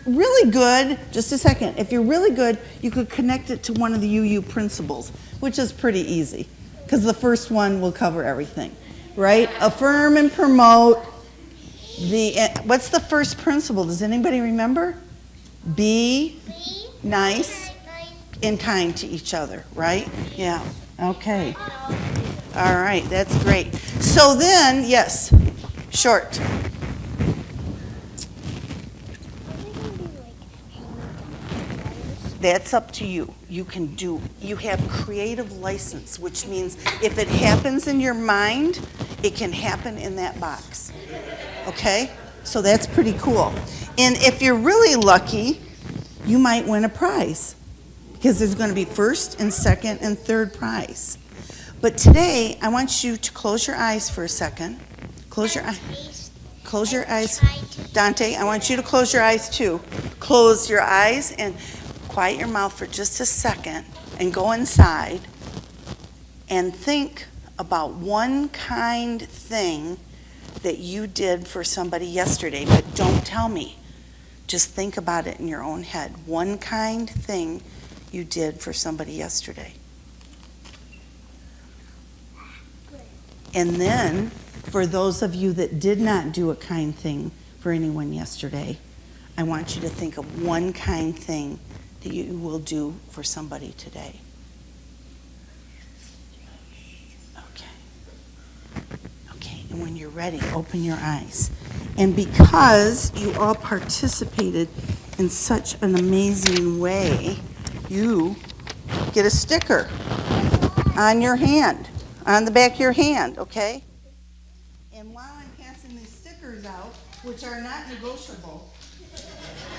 really good, just a second, if you're really good, you could connect it to one of the UU principles, which is pretty easy, because the first one will cover everything, right? Affirm and promote. What's the first principle? Does anybody remember? Be nice and kind to each other, right? Yeah, okay. All right, that's great. So then, yes, short. That's up to you. You have creative license, which means if it happens in your mind, it can happen in that box. Okay? So that's pretty cool. And if you're really lucky, you might win a prize, because there's going to be first and second and third prize. But today, I want you to close your eyes for a second. Close your eyes. Close your eyes. Dante, I want you to close your eyes too. Close your eyes and quiet your mouth for just a second and go inside and think about one kind thing that you did for somebody yesterday, but don't tell me. Just think about it in your own head. One kind thing you did for somebody yesterday. And then, for those of you that did not do a kind thing for anyone yesterday, I want you to think of one kind thing that you will do for somebody today. Okay, and when you're ready, open your eyes. And because you all participated in such an amazing way, you get a sticker on your hand, on the back of your hand, okay? And while I'm passing these stickers out, which are not negotiable,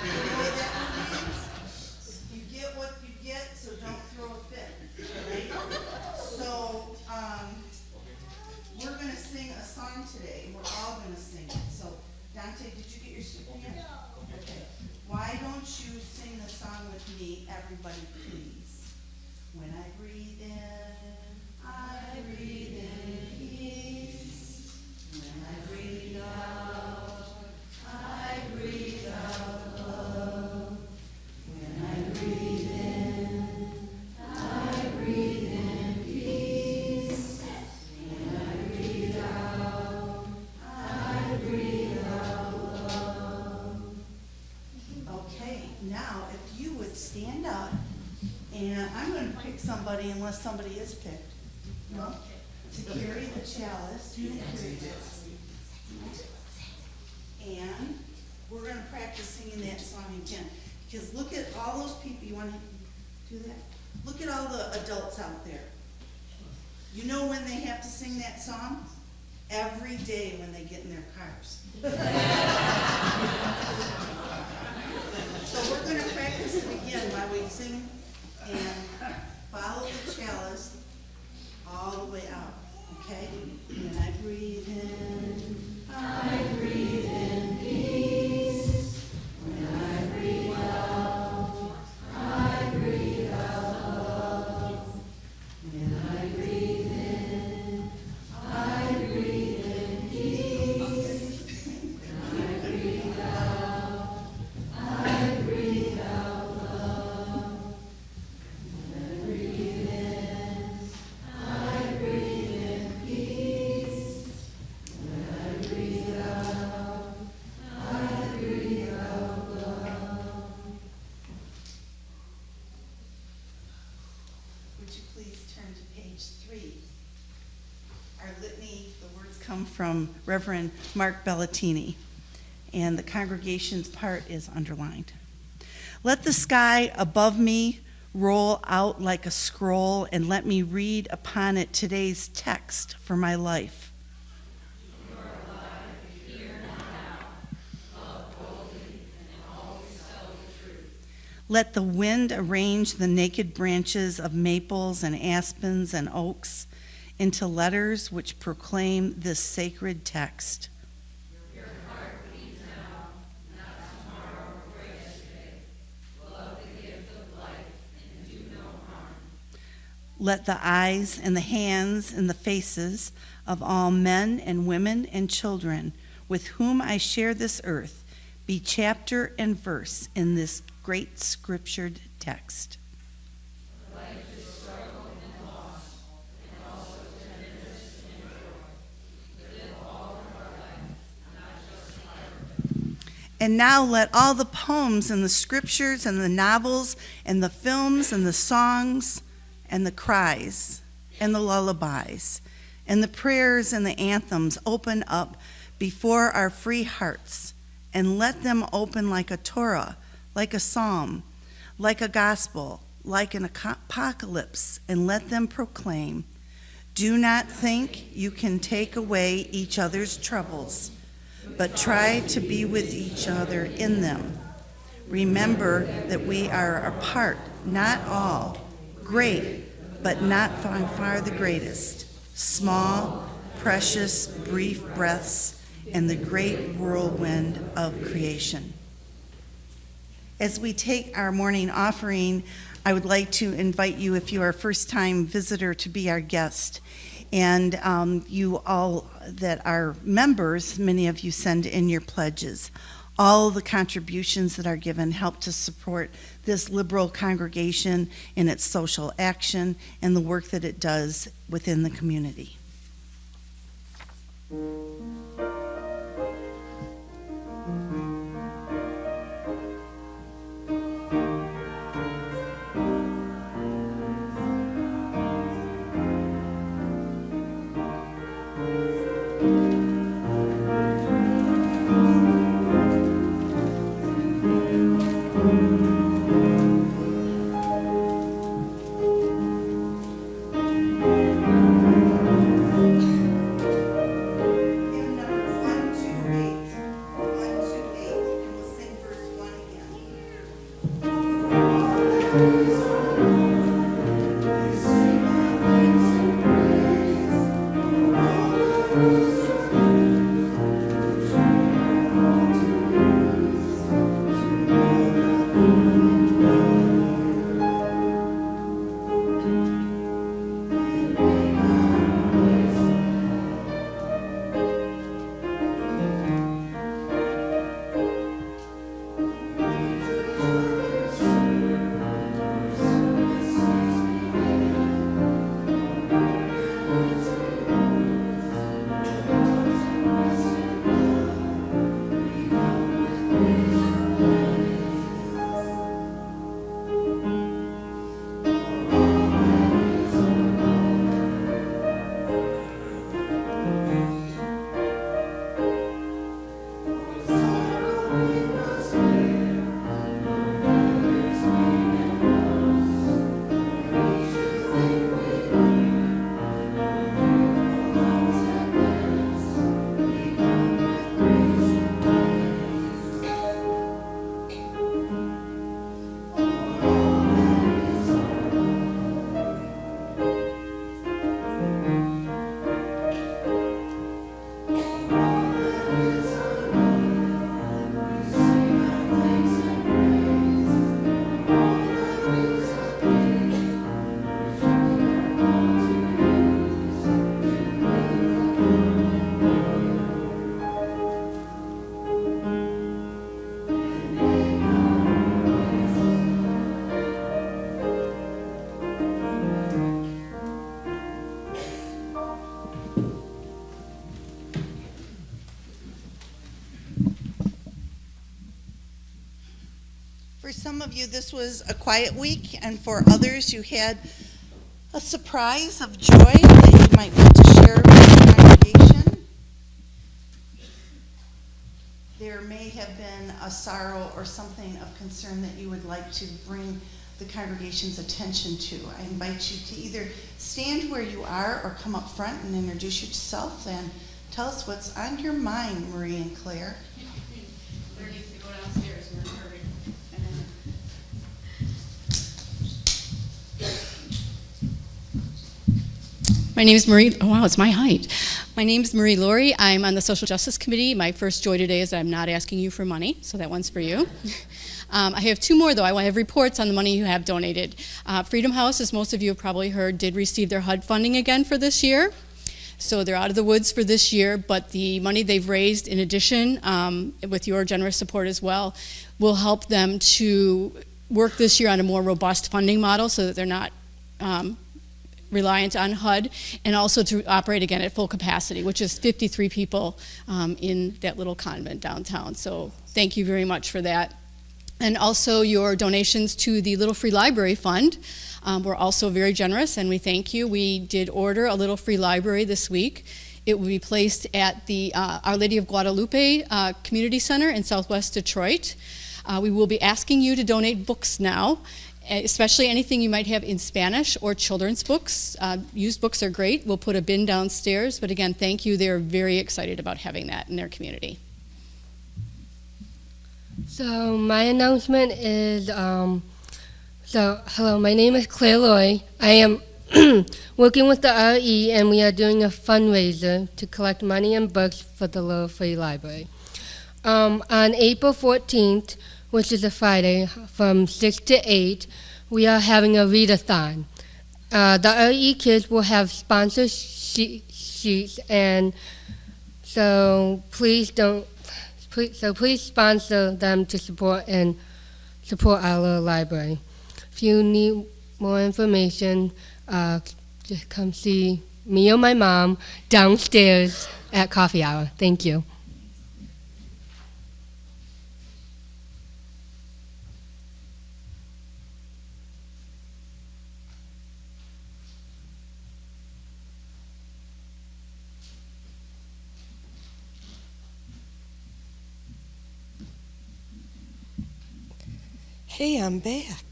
you know what that means? You get what you get, so don't throw a fit, right? So, we're going to sing a song today. We're all going to sing it. So, Dante, did you get your sticker yet? No. Okay. Why don't you sing the song with me, everybody, please? When I breathe in, I breathe in peace. When I breathe out, I breathe out love. When I breathe in, I breathe in peace. When I breathe out, I breathe out love. Okay, now if you would stand up, and I'm going to pick somebody unless somebody is picked. No? To carry the chalice. You carry this. And we're going to practice singing that song again. Because look at all those people. You want to do that? Look at all the adults out there. You know when they have to sing that song? Every day when they get in their cars. So we're going to practice it again while we sing and follow the chalice all the way out. Okay? When I breathe in, I breathe in peace. When I breathe out, I breathe out love. When I breathe in, I breathe in peace. When I breathe out, I breathe out love. When I breathe in, I breathe in peace. When I breathe out, I breathe out love. Would you please turn to page 3? Our litany, the words come from Reverend Mark Bellatini, and the congregation's part is underlined. Let the sky above me roll out like a scroll, and let me read upon it today's text for my life. Let the wind arrange the naked branches of maples and aspens and oaks into letters which proclaim this sacred text. Your heart beats now, not tomorrow or yesterday. Love the gift of life and do no harm. Let the eyes and the hands and the faces of all men and women and children with whom I share this earth be chapter and verse in this great scriptured text. And now let all the poems and the scriptures and the novels and the films and the songs and the cries and the lullabies and the prayers and the anthems open up before our free hearts, and let them open like a Torah, like a psalm, like a gospel, like an apocalypse, and let them proclaim, do not think you can take away each other's troubles, but try to be with each other in them. Remember that we are a part, not all, great, but not far the greatest, small, precious, brief breaths in the great whirlwind of creation. As we take our morning offering, I would like to invite you, if you are a first-time visitor, to be our guest. And you all that are members, many of you send in your pledges. All the contributions that are given help to support this liberal congregation in its social action and the work that it does within the community. For some of you, this was a quiet week, and for others, you had a surprise of joy that you might want to share with the congregation. There may have been a sorrow or something of concern that you would like to bring the congregation's attention to. I invite you to either stand where you are or come up front and introduce yourself and tell us what's on your mind, Marie and Claire. Claire needs to go downstairs. We're in a hurry. My name is Marie. Oh, wow, it's my height. My name is Marie Laurie. I'm on the Social Justice Committee. My first joy today is that I'm not asking you for money, so that one's for you. I have two more, though. I have reports on the money you have donated. Freedom House, as most of you have probably heard, did receive their HUD funding again for this year. So they're out of the woods for this year, but the money they've raised in addition, with your generous support as well, will help them to work this year on a more robust funding model so that they're not reliant on HUD, and also to operate again at full capacity, which is 53 people in that little convent downtown. So thank you very much for that. And also your donations to the Little Free Library Fund were also very generous, and we thank you. We did order a Little Free Library this week. It will be placed at the Our Lady of Guadalupe Community Center in Southwest Detroit. We will be asking you to donate books now, especially anything you might have in Spanish or children's books. Used books are great. We'll put a bin downstairs, but again, thank you. They're very excited about having that in their community. So my announcement is, hello, my name is Claire Loy. I am working with the RE, and we are doing a fundraiser to collect money and books for the Little Free Library. On April 14th, which is a Friday, from 6 to 8, we are having a readathon. The RE kids will have sponsor sheets, and so please sponsor them to support our little library. If you need more information, just come see me or my mom downstairs at coffee hour. Thank you. Hey, I'm back.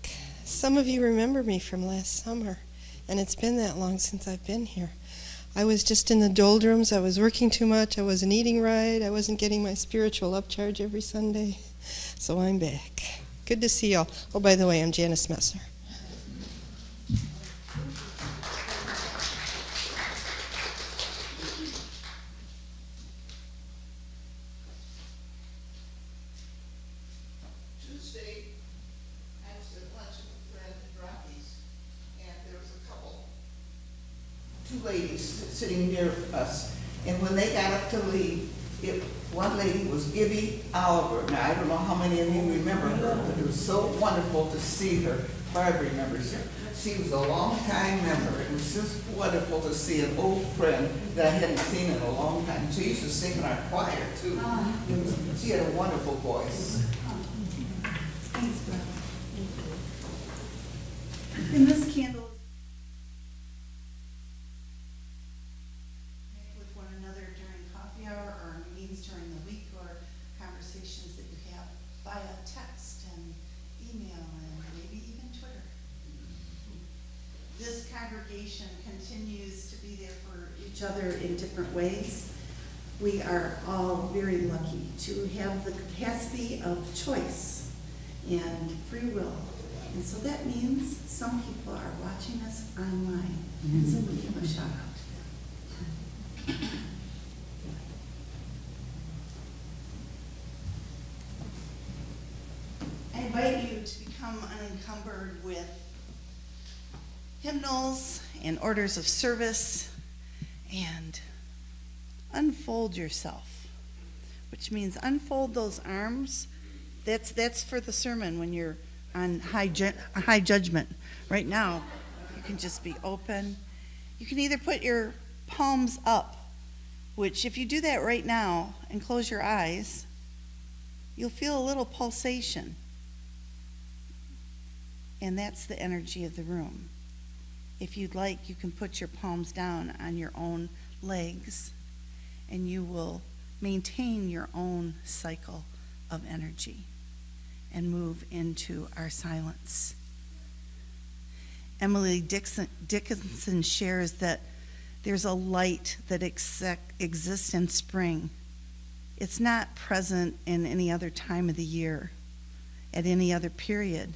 Some of you remember me from last summer, and it's been that long since I've been here. I was just in the doldrums. I was working too much. I wasn't eating right. I wasn't getting my spiritual upcharge every Sunday. So I'm back. Good to see y'all. Oh, by the way, I'm Janice Messer. Ladies sitting near us, and when they got up to leave, one lady was Gibby Oliver. Now, I don't know how many of you remember her, but it was so wonderful to see her. Barb remembers her. She was a long-time member. It was just wonderful to see an old friend that I hadn't seen in a long time. She used to sing in our choir, too. She had a wonderful voice. Thanks, Brother. And this candle with one another during coffee hour or meetings during the week, or conversations that you have via text and email and maybe even Twitter. This congregation continues to be there for each other in different ways. We are all very lucky to have the capacity of choice and free will. And so that means some people are watching us online. So we give a shout out to them. I invite you to become unencumbered with hymnals and orders of service and unfold yourself, which means unfold those arms. That's for the sermon when you're on high judgment. Right now, you can just be open. You can either put your palms up, which if you do that right now and close your eyes, you'll feel a little pulsation. And that's the energy of the room. If you'd like, you can put your palms down on your own legs, and you will maintain your own cycle of energy and move into our silence. Emily Dickinson shares that there's a light that exists in spring. It's not present in any other time of the year, at any other period.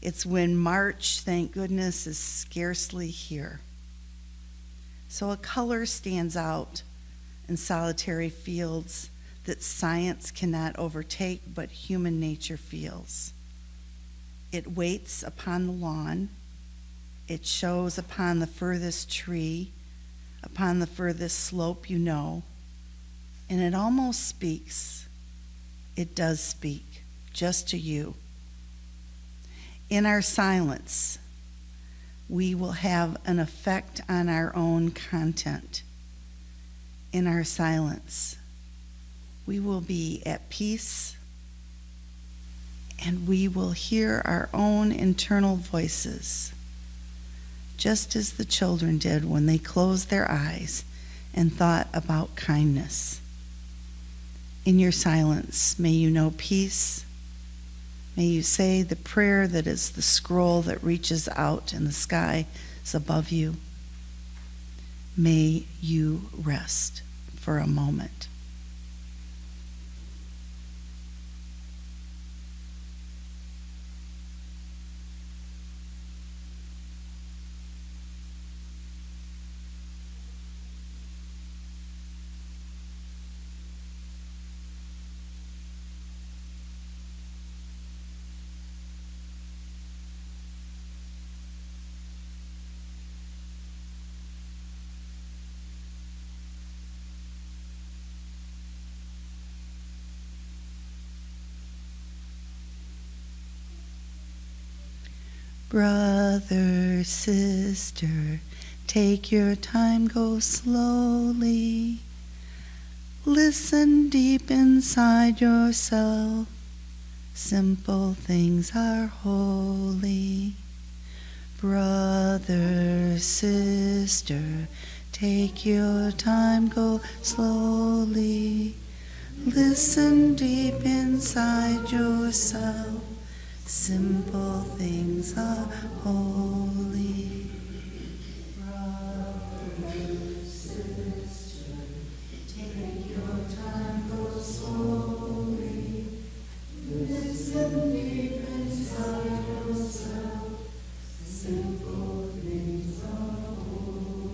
It's when March, thank goodness, is scarcely here. So a color stands out in solitary fields that science cannot overtake, but human nature feels. It waits upon the lawn. It shows upon the furthest tree upon the furthest slope you know, and it almost speaks. It does speak, just to you. In our silence, we will have an effect on our own content. In our silence, we will be at peace, and we will hear our own internal voices, just as the children did when they closed their eyes and thought about kindness. In your silence, may you know peace. May you say the prayer that is the scroll that reaches out in the sky is above you. May you rest for a moment. Brother, sister, take your time, go slowly. Listen deep inside yourself. Simple things are holy. Brother, sister, take your time, go slowly. Listen deep inside yourself. Simple things are holy. Brother, sister, take your time, go slowly. Listen deep inside yourself. Simple things are holy.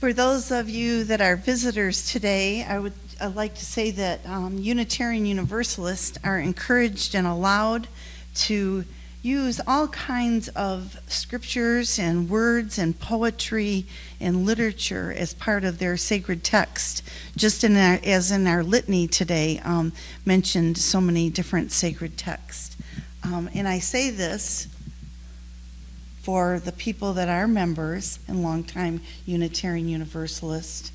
For those of you that are visitors today, I'd like to say that Unitarian Universalists are encouraged and allowed to use all kinds of scriptures and words and poetry and literature as part of their sacred text. Just as in our litany today, mentioned so many different sacred texts. And I say this for the people that are members and longtime Unitarian Universalists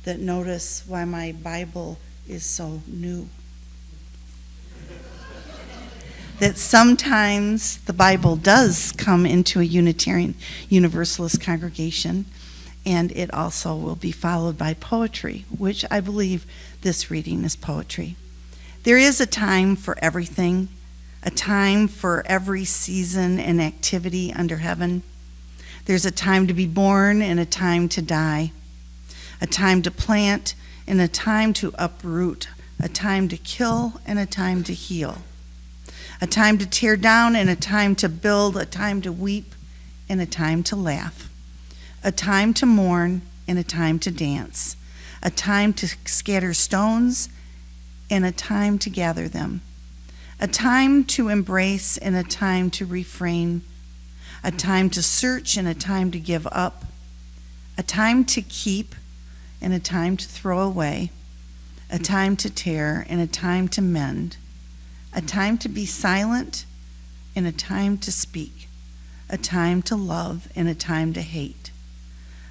that notice why my Bible is so new. That sometimes the Bible does come into a Unitarian Universalist congregation, and it also will be followed by poetry, which I believe this reading is poetry. There is a time for everything, a time for every season and activity under heaven. There's a time to be born and a time to die, a time to plant and a time to uproot, a time to kill and a time to heal, a time to tear down and a time to build, a time to weep and a time to laugh, a time to mourn and a time to dance, a time to scatter stones and a time to gather them, a time to embrace and a time to refrain, a time to search and a time to give up, a time to keep and a time to throw away, a time to tear and a time to mend, a time to be silent and a time to speak, a time to love and a time to hate,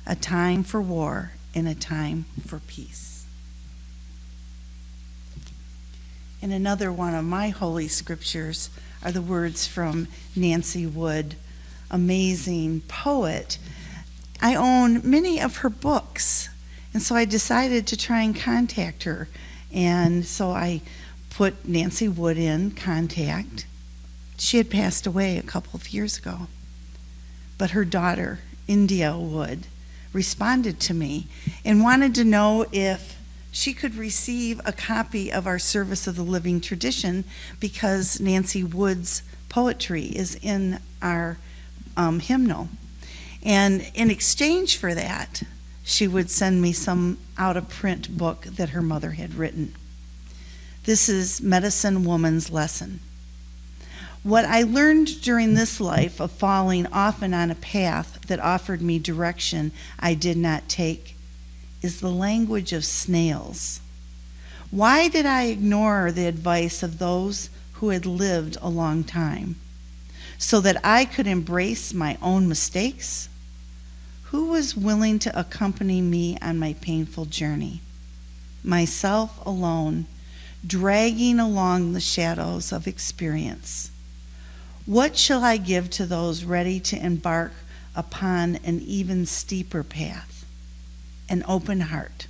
a time for war and a time for peace. And another one of my holy scriptures are the words from Nancy Wood, amazing poet. I own many of her books, and so I decided to try and contact her. And so I put Nancy Wood in contact. She had passed away a couple of years ago. But her daughter, India Wood, responded to me and wanted to know if she could receive a copy of our Service of the Living Tradition because Nancy Wood's poetry is in our hymnal. And in exchange for that, she would send me some out-of-print book that her mother had written. This is Medicine Woman's Lesson. What I learned during this life of falling often on a path that offered me direction I did not take is the language of snails. Why did I ignore the advice of those who had lived a long time? So that I could embrace my own mistakes? Who was willing to accompany me on my painful journey? Myself alone, dragging along the shadows of experience. What shall I give to those ready to embark upon an even steeper path? An open heart,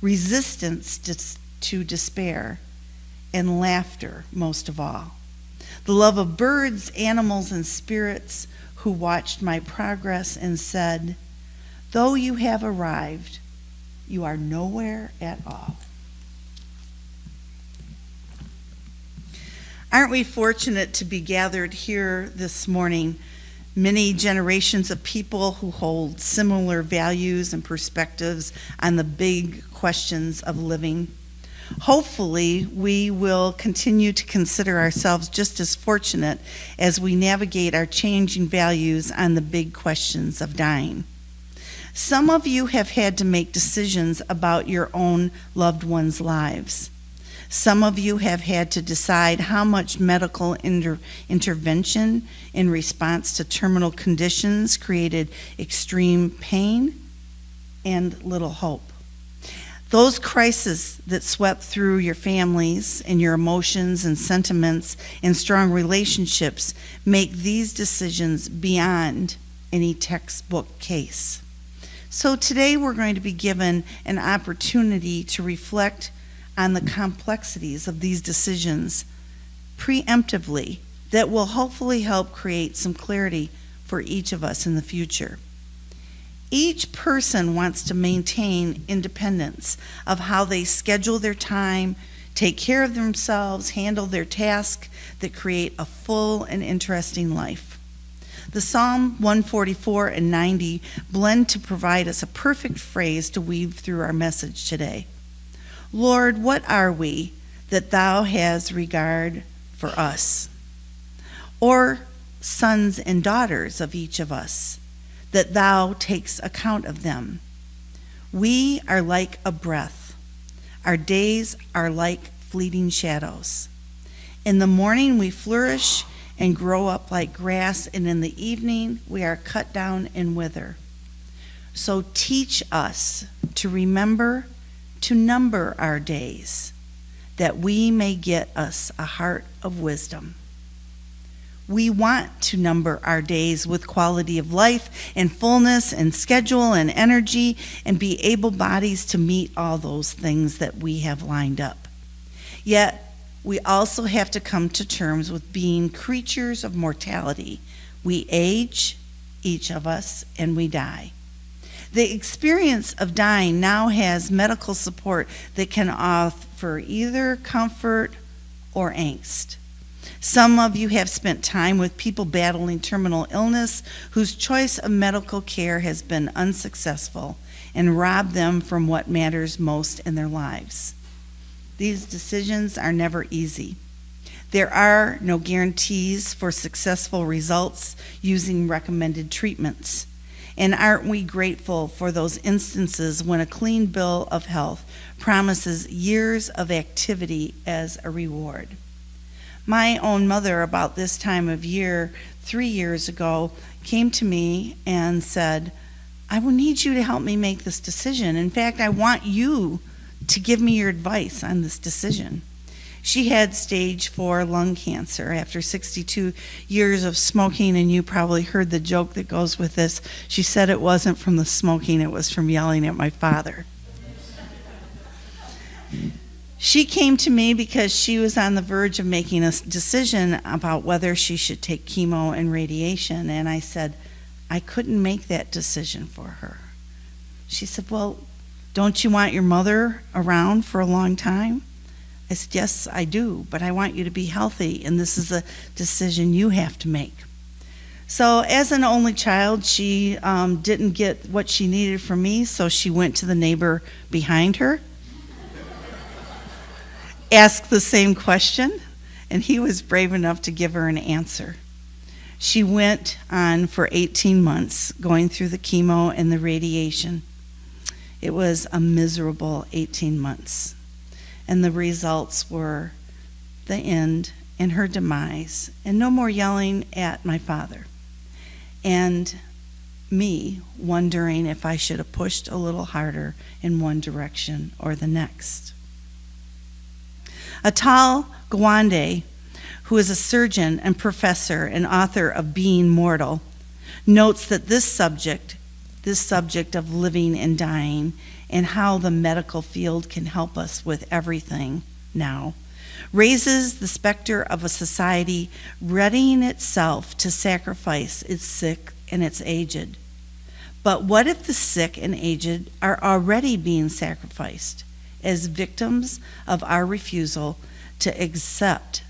resistance to despair, and laughter most of all. The love of birds, animals, and spirits who watched my progress and said, though you have arrived, you are nowhere at all. Aren't we fortunate to be gathered here this morning, many generations of people who hold similar values and perspectives on the big questions of living? Hopefully, we will continue to consider ourselves just as fortunate as we navigate our changing values on the big questions of dying. Some of you have had to make decisions about your own loved ones' lives. Some of you have had to decide how much medical intervention in response to terminal conditions created extreme pain and little hope. Those crises that swept through your families and your emotions and sentiments and strong relationships make these decisions beyond any textbook case. So today we're going to be given an opportunity to reflect on the complexities of these decisions preemptively that will hopefully help create some clarity for each of us in the future. Each person wants to maintain independence of how they schedule their time, take care of themselves, handle their tasks that create a full and interesting life. The Psalm 144 and 90 blend to provide us a perfect phrase to weave through our message today. Lord, what are we that thou hast regard for us? Or sons and daughters of each of us, that thou takes account of them? We are like a breath. Our days are like fleeting shadows. In the morning we flourish and grow up like grass, and in the evening we are cut down and wither. So teach us to remember to number our days, that we may get us a heart of wisdom. We want to number our days with quality of life and fullness and schedule and energy, and be able bodies to meet all those things that we have lined up. Yet, we also have to come to terms with being creatures of mortality. We age, each of us, and we die. The experience of dying now has medical support that can offer either comfort or angst. Some of you have spent time with people battling terminal illness whose choice of medical care has been unsuccessful and robbed them from what matters most in their lives. These decisions are never easy. There are no guarantees for successful results using recommended treatments. And aren't we grateful for those instances when a clean bill of health promises years of activity as a reward? My own mother, about this time of year, 3 years ago, came to me and said, I will need you to help me make this decision. In fact, I want you to give me your advice on this decision. She had stage 4 lung cancer after 62 years of smoking, and you probably heard the joke that goes with this. She said it wasn't from the smoking, it was from yelling at my father. She came to me because she was on the verge of making a decision about whether she should take chemo and radiation, and I said, I couldn't make that decision for her. She said, well, don't you want your mother around for a long time? I said, yes, I do, but I want you to be healthy, and this is a decision you have to make. So as an only child, she didn't get what she needed from me, so she went to the neighbor behind her, asked the same question, and he was brave enough to give her an answer. She went on for 18 months, going through the chemo and the radiation. It was a miserable 18 months. And the results were the end and her demise, and no more yelling at my father. And me wondering if I should have pushed a little harder in one direction or the next. Atal Gawande, who is a surgeon and professor and author of Being Mortal, notes that this subject of living and dying and how the medical field can help us with everything now, raises the specter of a society readying itself to sacrifice its sick and its aged. But what if the sick and aged are already being sacrificed as victims of our refusal to accept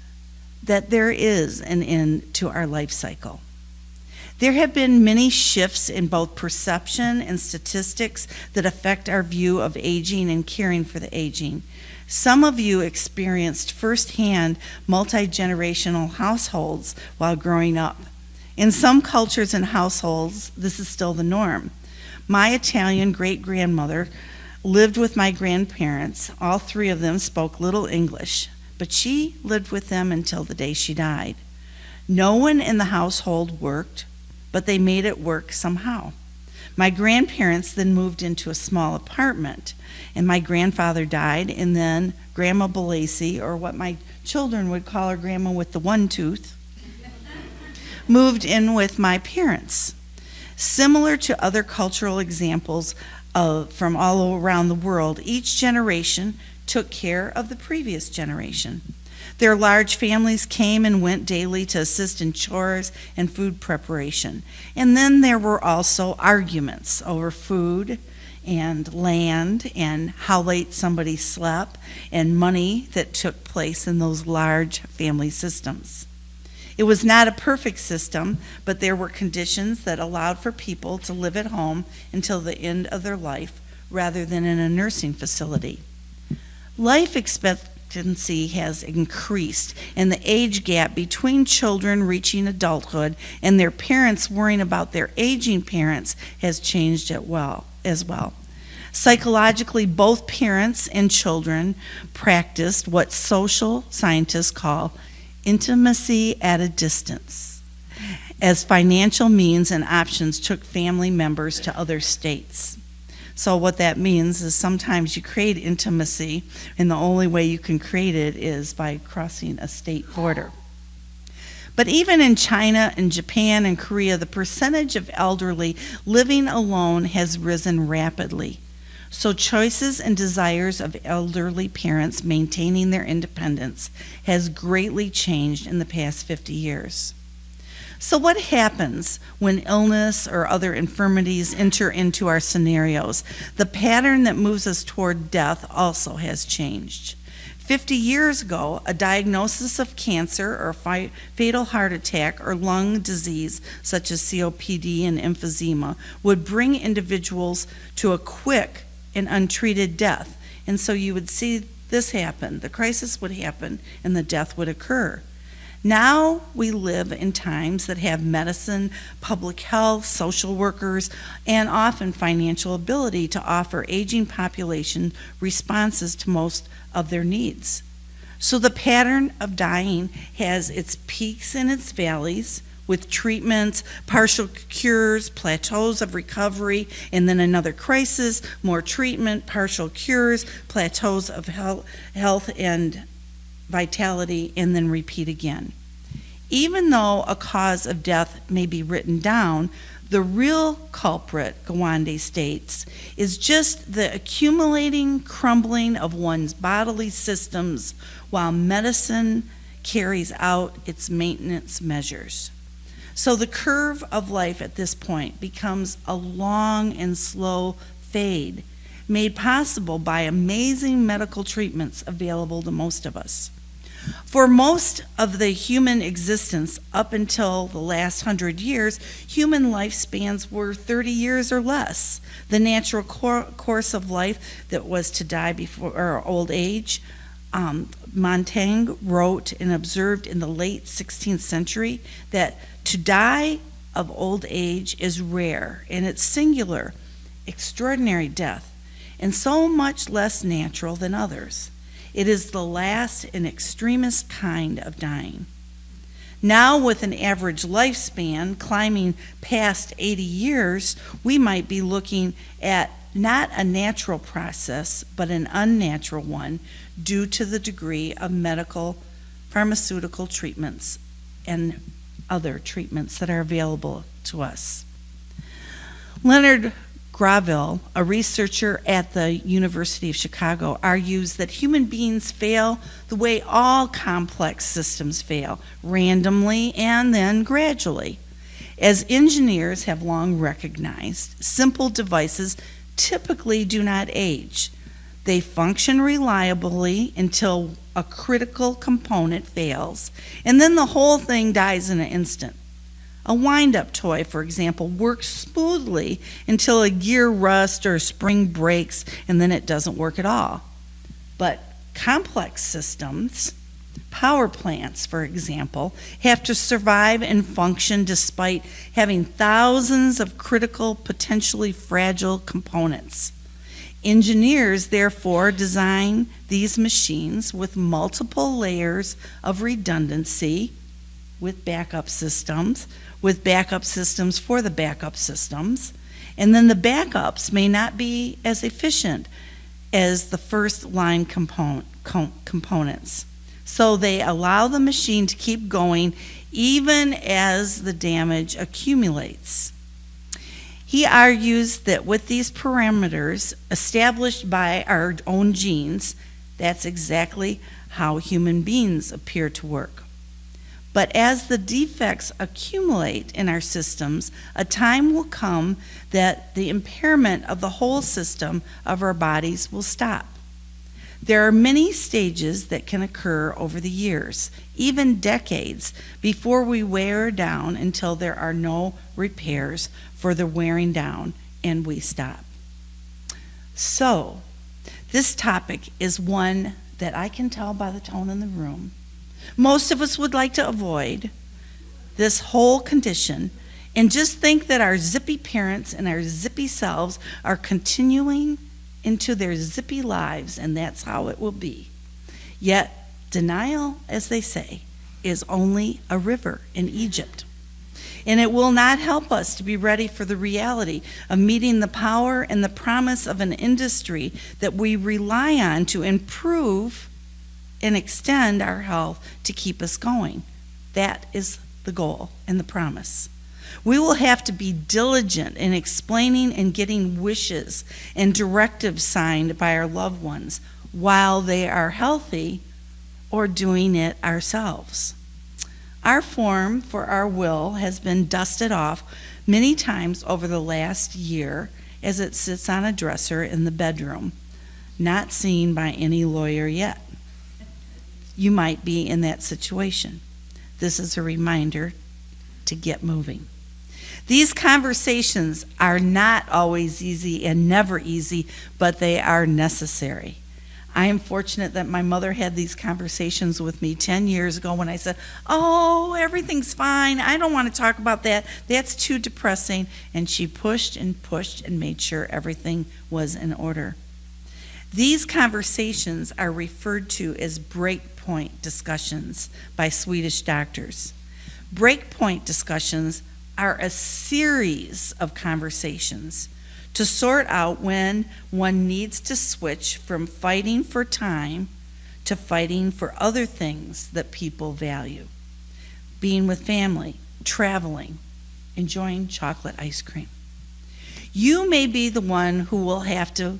that there is an end to our life cycle? There have been many shifts in both perception and statistics that affect our view of aging and caring for the aging. Some of you experienced firsthand multi-generational households while growing up. In some cultures and households, this is still the norm. My Italian great-grandmother lived with my grandparents. All 3 of them spoke little English, but she lived with them until the day she died. No one in the household worked, but they made it work somehow. My grandparents then moved into a small apartment, and my grandfather died, and then Grandma Bugleisi, or what my children would call her grandma with the one tooth, moved in with my parents. Similar to other cultural examples from all around the world, each generation took care of the previous generation. Their large families came and went daily to assist in chores and food preparation. And then there were also arguments over food and land and how late somebody slept and money that took place in those large family systems. It was not a perfect system, but there were conditions that allowed for people to live at home until the end of their life rather than in a nursing facility. Life expectancy has increased, and the age gap between children reaching adulthood and their parents worrying about their aging parents has changed as well. Psychologically, both parents and children practiced what social scientists call intimacy at a distance, as financial means and options took family members to other states. So what that means is sometimes you create intimacy, and the only way you can create it is by crossing a state border. But even in China and Japan and Korea, the percentage of elderly living alone has risen rapidly. So choices and desires of elderly parents maintaining their independence has greatly changed in the past 50 years. So what happens when illness or other infirmities enter into our scenarios? The pattern that moves us toward death also has changed. 50 years ago, a diagnosis of cancer or fatal heart attack or lung disease such as COPD and emphysema would bring individuals to a quick and untreated death. And so you would see this happen. The crisis would happen and the death would occur. Now we live in times that have medicine, public health, social workers, and often financial ability to offer aging population responses to most of their needs. So the pattern of dying has its peaks and its valleys, with treatments, partial cures, plateaus of recovery, and then another crisis, more treatment, partial cures, plateaus of health and vitality, and then repeat again. Even though a cause of death may be written down, the real culprit, Gawande states, is just the accumulating crumbling of one's bodily systems while medicine carries out its maintenance measures. So the curve of life at this point becomes a long and slow fade, made possible by amazing medical treatments available to most of us. For most of the human existence up until the last 100 years, human lifespans were 30 years or less. The natural course of life that was to die before old age. Montaigne wrote and observed in the late 16th century that to die of old age is rare, and it's singular, extraordinary death, and so much less natural than others. It is the last and extremest kind of dying. Now, with an average lifespan climbing past 80 years, we might be looking at not a natural process, but an unnatural one due to the degree of medical, pharmaceutical treatments and other treatments that are available to us. Leonard Graville, a researcher at the University of Chicago, argues that human beings fail the way all complex systems fail, randomly and then gradually. As engineers have long recognized, simple devices typically do not age. They function reliably until a critical component fails, and then the whole thing dies in an instant. A wind-up toy, for example, works smoothly until a gear rusts or a spring breaks, and then it doesn't work at all. But complex systems, power plants, for example, have to survive and function despite having thousands of critical, potentially fragile components. Engineers, therefore, design these machines with multiple layers of redundancy, with backup systems for the backup systems, and then the backups may not be as efficient as the first line components. So they allow the machine to keep going even as the damage accumulates. He argues that with these parameters established by our own genes, that's exactly how human beings appear to work. But as the defects accumulate in our systems, a time will come that the impairment of the whole system of our bodies will stop. There are many stages that can occur over the years, even decades, before we wear down until there are no repairs for the wearing down and we stop. So, this topic is one that I can tell by the tone in the room. Most of us would like to avoid this whole condition and just think that our zippy parents and our zippy selves are continuing into their zippy lives, and that's how it will be. Yet, denial, as they say, is only a river in Egypt. And it will not help us to be ready for the reality of meeting the power and the promise of an industry that we rely on to improve and extend our health to keep us going. That is the goal and the promise. We will have to be diligent in explaining and getting wishes and directives signed by our loved ones while they are healthy or doing it ourselves. Our form for our will has been dusted off many times over the last year as it sits on a dresser in the bedroom, not seen by any lawyer yet. You might be in that situation. This is a reminder to get moving. These conversations are not always easy and never easy, but they are necessary. I am fortunate that my mother had these conversations with me 10 years ago when I said, "Oh, everything's fine. I don't want to talk about that. That's too depressing." And she pushed and pushed and made sure everything was in order. These conversations are referred to as breakpoint discussions by Swedish doctors. Breakpoint discussions are a series of conversations to sort out when one needs to switch from fighting for time to fighting for other things that people value. Being with family, traveling, enjoying chocolate ice cream. You may be the one who will have to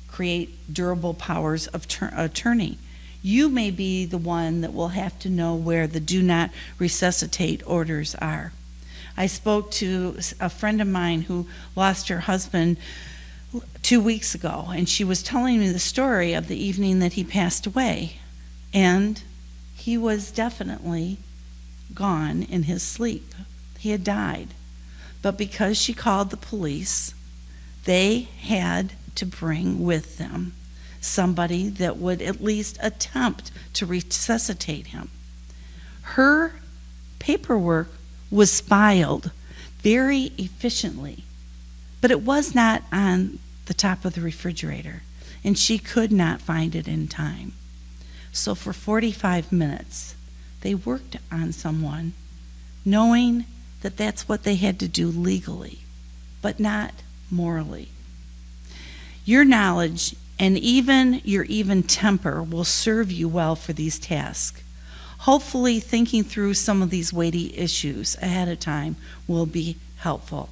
create durable powers of attorney. You may be the one that will have to know where the do not resuscitate orders are. I spoke to a friend of mine who lost her husband 2 weeks ago, and she was telling me the story of the evening that he passed away. And he was definitely gone in his sleep. He had died. But because she called the police, they had to bring with them somebody that would at least attempt to resuscitate him. Her paperwork was filed very efficiently, but it was not on the top of the refrigerator, and she could not find it in time. So for 45 minutes, they worked on someone, knowing that that's what they had to do legally, but not morally. Your knowledge and even your even temper will serve you well for these tasks. Hopefully, thinking through some of these weighty issues ahead of time will be helpful.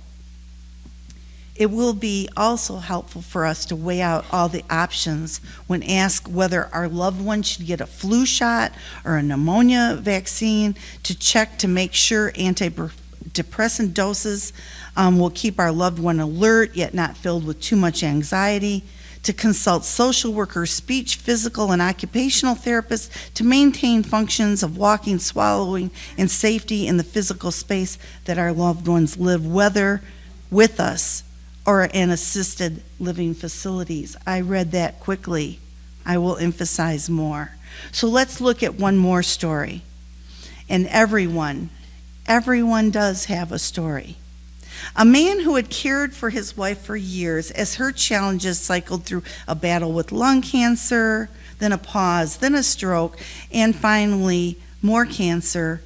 It will be also helpful for us to weigh out all the options when asked whether our loved one should get a flu shot or a pneumonia vaccine, to check to make sure antidepressant doses will keep our loved one alert yet not filled with too much anxiety, to consult social workers, speech, physical, and occupational therapists to maintain functions of walking, swallowing, and safety in the physical space that our loved ones live, whether with us or in assisted living facilities. I read that quickly. I will emphasize more. So let's look at one more story. And everyone does have a story. A man who had cared for his wife for years as her challenges cycled through a battle with lung cancer, then a pause, then a stroke, and finally more cancer,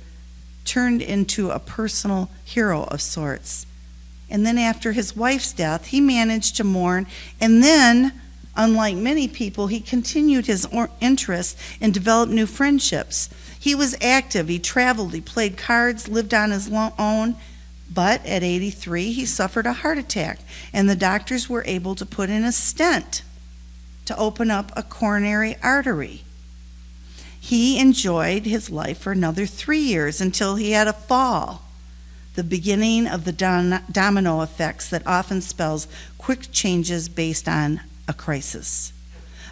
turned into a personal hero of sorts. And then after his wife's death, he managed to mourn, and then, unlike many people, he continued his interest and developed new friendships. He was active, he traveled, he played cards, lived on his own. But at 83, he suffered a heart attack, and the doctors were able to put in a stent to open up a coronary artery. He enjoyed his life for another 3 years until he had a fall, the beginning of the domino effects that often spells quick changes based on a crisis.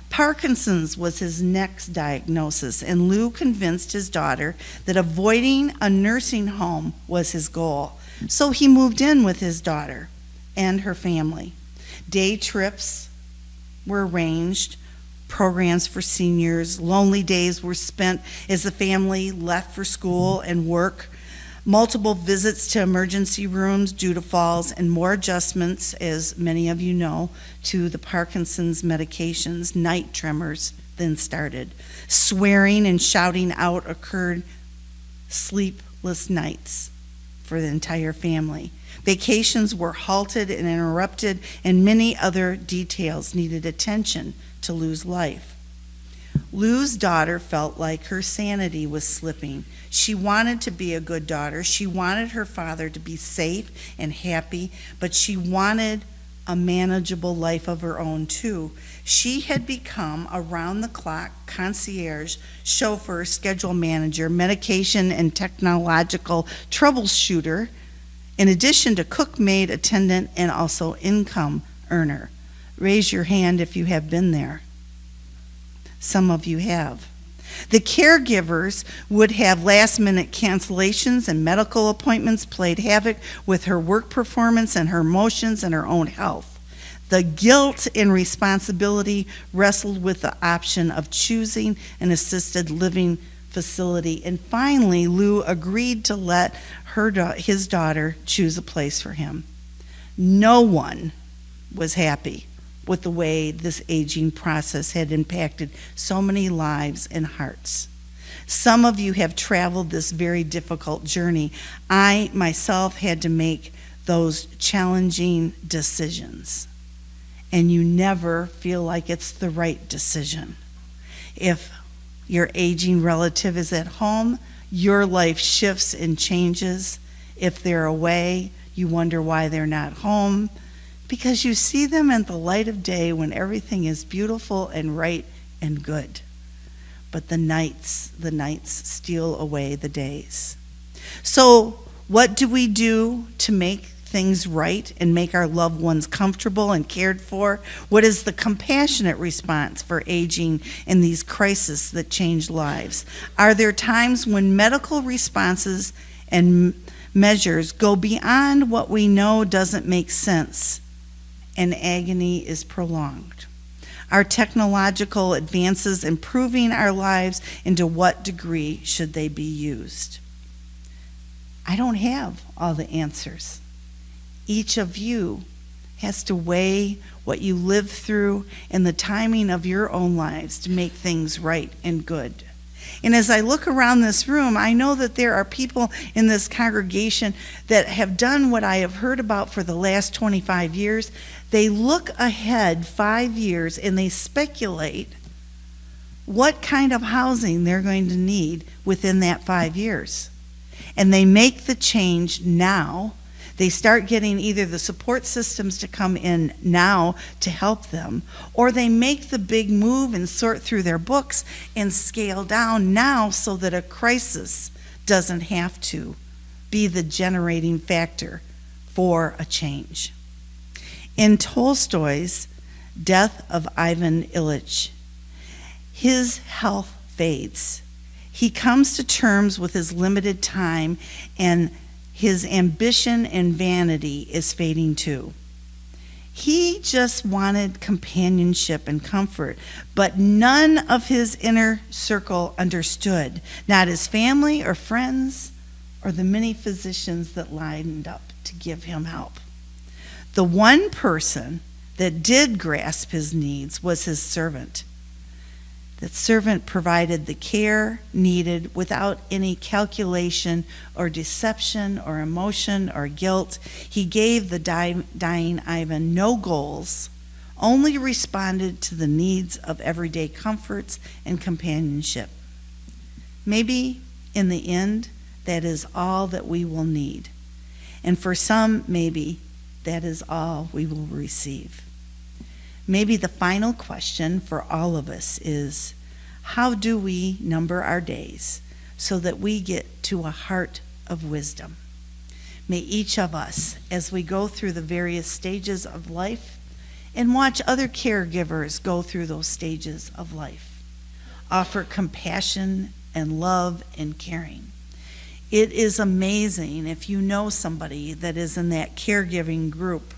Parkinson's was his next diagnosis, and Lou convinced his daughter that avoiding a nursing home was his goal. So he moved in with his daughter and her family. Day trips were arranged, programs for seniors, lonely days were spent as the family left for school and work, multiple visits to emergency rooms due to falls, and more adjustments, as many of you know, to the Parkinson's medications. Night tremors then started. Swearing and shouting out occurred, sleepless nights for the entire family. Vacations were halted and interrupted, and many other details needed attention to Lou's life. Lou's daughter felt like her sanity was slipping. She wanted to be a good daughter. She wanted her father to be safe and happy, but she wanted a manageable life of her own too. She had become around-the-clock concierge, chauffeur, schedule manager, medication and technological troubleshooter, in addition to cook, maid, attendant, and also income earner. Raise your hand if you have been there. Some of you have. The caregivers would have last-minute cancellations, and medical appointments played havoc with her work performance and her emotions and her own health. The guilt and responsibility wrestled with the option of choosing an assisted living facility, and finally Lou agreed to let his daughter choose a place for him. No one was happy with the way this aging process had impacted so many lives and hearts. Some of you have traveled this very difficult journey. I myself had to make those challenging decisions, and you never feel like it's the right decision. If your aging relative is at home, your life shifts and changes. If they're away, you wonder why they're not home, because you see them in the light of day when everything is beautiful and right and good. But the nights steal away the days. So what do we do to make things right and make our loved ones comfortable and cared for? What is the compassionate response for aging in these crises that change lives? Are there times when medical responses and measures go beyond what we know doesn't make sense and agony is prolonged? Are technological advances improving our lives, and to what degree should they be used? I don't have all the answers. Each of you has to weigh what you live through and the timing of your own lives to make things right and good. And as I look around this room, I know that there are people in this congregation that have done what I have heard about for the last 25 years. They look ahead 5 years and they speculate what kind of housing they're going to need within that 5 years. And they make the change now. They start getting either the support systems to come in now to help them, or they make the big move and sort through their books and scale down now so that a crisis doesn't have to be the generating factor for a change. In Tolstoy's Death of Ivan Ilyich, his health fades. He comes to terms with his limited time, and his ambition and vanity is fading too. He just wanted companionship and comfort, but none of his inner circle understood, not his family or friends or the many physicians that lined up to give him help. The one person that did grasp his needs was his servant. That servant provided the care needed without any calculation or deception or emotion or guilt. He gave the dying Ivan no goals, only responded to the needs of everyday comforts and companionship. Maybe in the end, that is all that we will need. And for some, maybe that is all we will receive. Maybe the final question for all of us is, how do we number our days so that we get to a heart of wisdom? May each of us, as we go through the various stages of life, and watch other caregivers go through those stages of life. Offer compassion and love and caring. It is amazing if you know somebody that is in that caregiving group.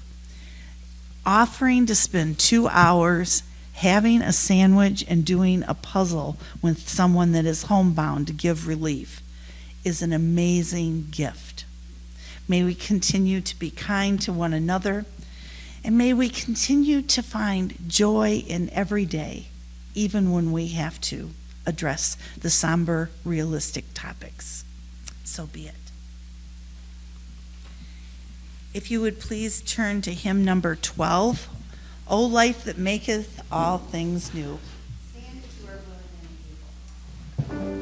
Offering to spend 2 hours having a sandwich and doing a puzzle with someone that is homebound to give relief is an amazing gift. May we continue to be kind to one another, and may we continue to find joy in every day, even when we have to address the somber, realistic topics. So be it. If you would please turn to hymn number 12, O Life That Maketh All Things New. Stand if you are willing and able.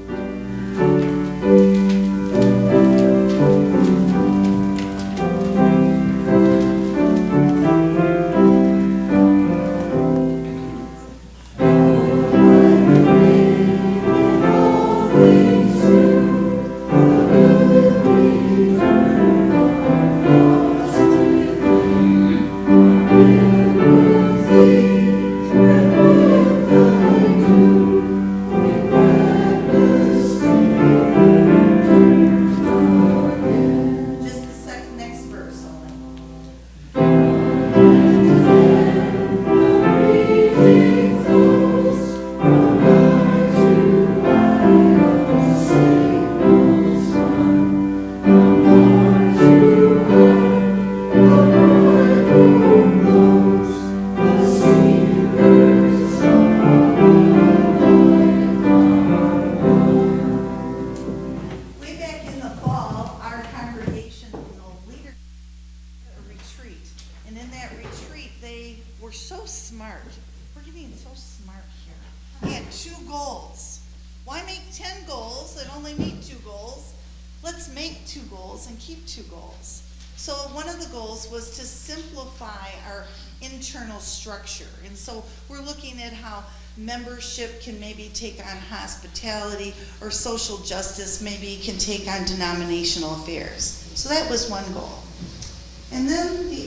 So one of the goals was to simplify our internal structure. And so we're looking at how membership can maybe take on hospitality, or social justice maybe can take on denominational affairs. So that was one goal. And then the